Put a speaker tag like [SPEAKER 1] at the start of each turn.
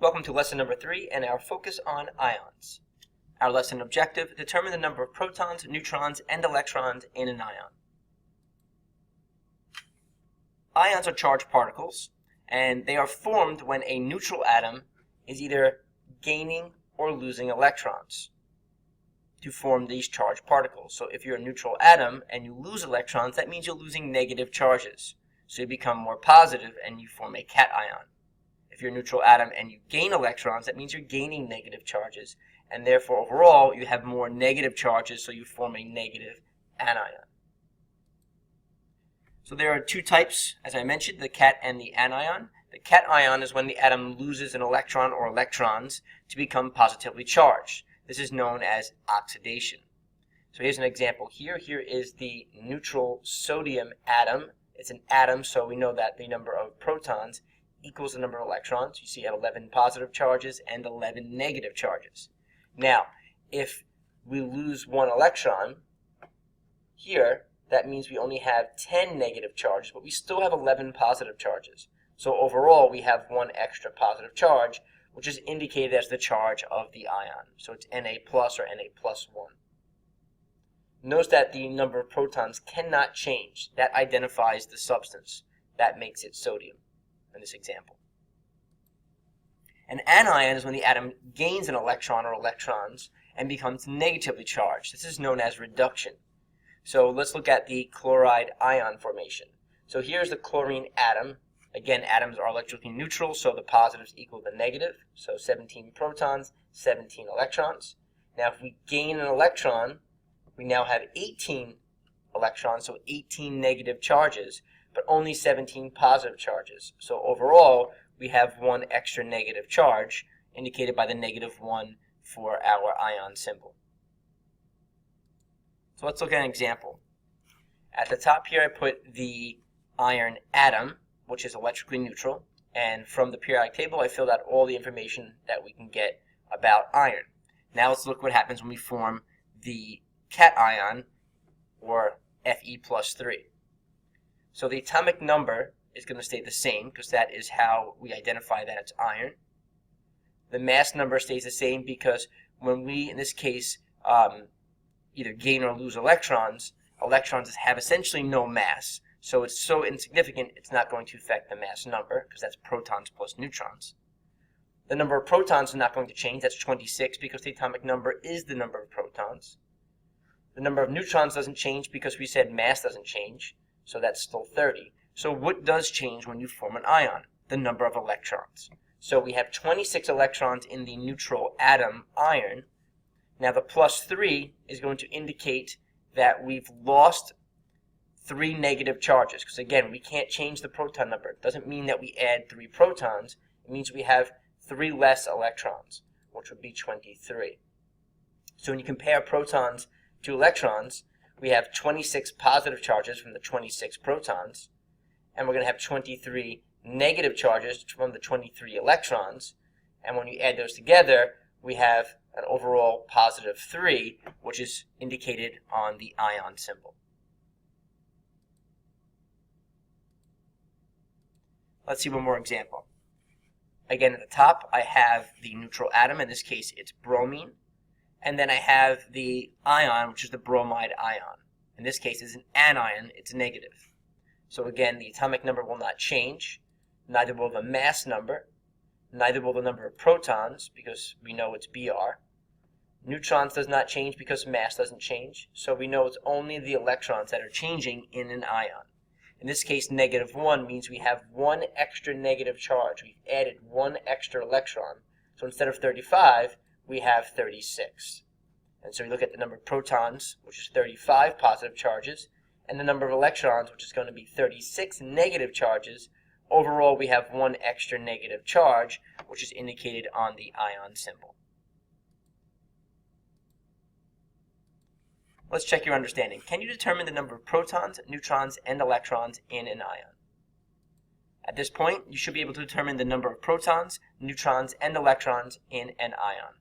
[SPEAKER 1] Welcome to lesson number 3 and our focus on ions. Our lesson objective: determine the number of protons, neutrons, and electrons in an ion. Ions are charged particles, and they are formed when a neutral atom is either gaining or losing electrons to form these charged particles. So if you're a neutral atom and you lose electrons, that means you're losing negative charges. So you become more positive and you form a cation. If you're a neutral atom and you gain electrons, that means you're gaining negative charges, and therefore overall you have more negative charges, so you form a negative anion. So there are two types, as I mentioned, the cat and the anion. The cation is when the atom loses an electron or electrons to become positively charged. This is known as oxidation. So here's an example here. Here is the neutral sodium atom. It's an atom, so we know that the number of protons equals the number of electrons. You see 11 positive charges and 11 negative charges. Now, if we lose one electron here, that means we only have 10 negative charges, but we still have 11 positive charges. So overall, we have one extra positive charge, which is indicated as the charge of the ion. So it's Na plus or Na plus 1. Notice that the number of protons cannot change. That identifies the substance. That makes it sodium in this example. An anion is when the atom gains an electron or electrons and becomes negatively charged. This is known as reduction. So let's look at the chloride ion formation. So here's the chlorine atom. Again, atoms are electrically neutral, so the positives equal the negative. So 17 protons, 17 electrons. Now if we gain an electron, we now have 18 electrons, so 18 negative charges, but only 17 positive charges. So overall, we have one extra negative charge, indicated by the -1 for our ion symbol. So let's look at an example. At the top here, I put the iron atom, which is electrically neutral, and from the periodic table, I filled out all the information that we can get about iron. Now let's look what happens when we form the cation, or Fe plus 3. So the atomic number is going to stay the same, because that is how we identify that it's iron. The mass number stays the same because when we, in this case, either gain or lose electrons, electrons have essentially no mass. So it's so insignificant, it's not going to affect the mass number, because that's protons plus neutrons. The number of protons is not going to change. That's 26, because the atomic number is the number of protons. The number of neutrons doesn't change because we said mass doesn't change, so that's still 30. So what does change when you form an ion? The number of electrons. So we have 26 electrons in the neutral atom iron. Now the plus 3 is going to indicate that we've lost 3 negative charges, because again, we can't change the proton number. It doesn't mean that we add 3 protons. It means we have 3 less electrons, which would be 23. So when you compare protons to electrons, we have 26 positive charges from the 26 protons, and we're going to have 23 negative charges from the 23 electrons, and when you add those together, we have an overall positive 3, which is indicated on the ion symbol. Let's see one more example. Again, at the top, I have the neutral atom. In this case, it's bromine. And then I have the ion, which is the bromide ion. In this case, it's an anion. It's negative. So again, the atomic number will not change. Neither will the mass number. Neither will the number of protons, because we know it's Br. Neutrons does not change because mass doesn't change. So we know it's only the electrons that are changing in an ion. In this case, -1 means we have one extra negative charge. We've added one extra electron. So instead of 35, we have 36. And so we look at the number of protons, which is 35 positive charges, and the number of electrons, which is going to be 36 negative charges. Overall, we have one extra negative charge, which is indicated on the ion symbol. Let's check your understanding. Can you determine the number of protons, neutrons, and electrons in an ion? At this point, you should be able to determine the number of protons, neutrons, and electrons in an ion.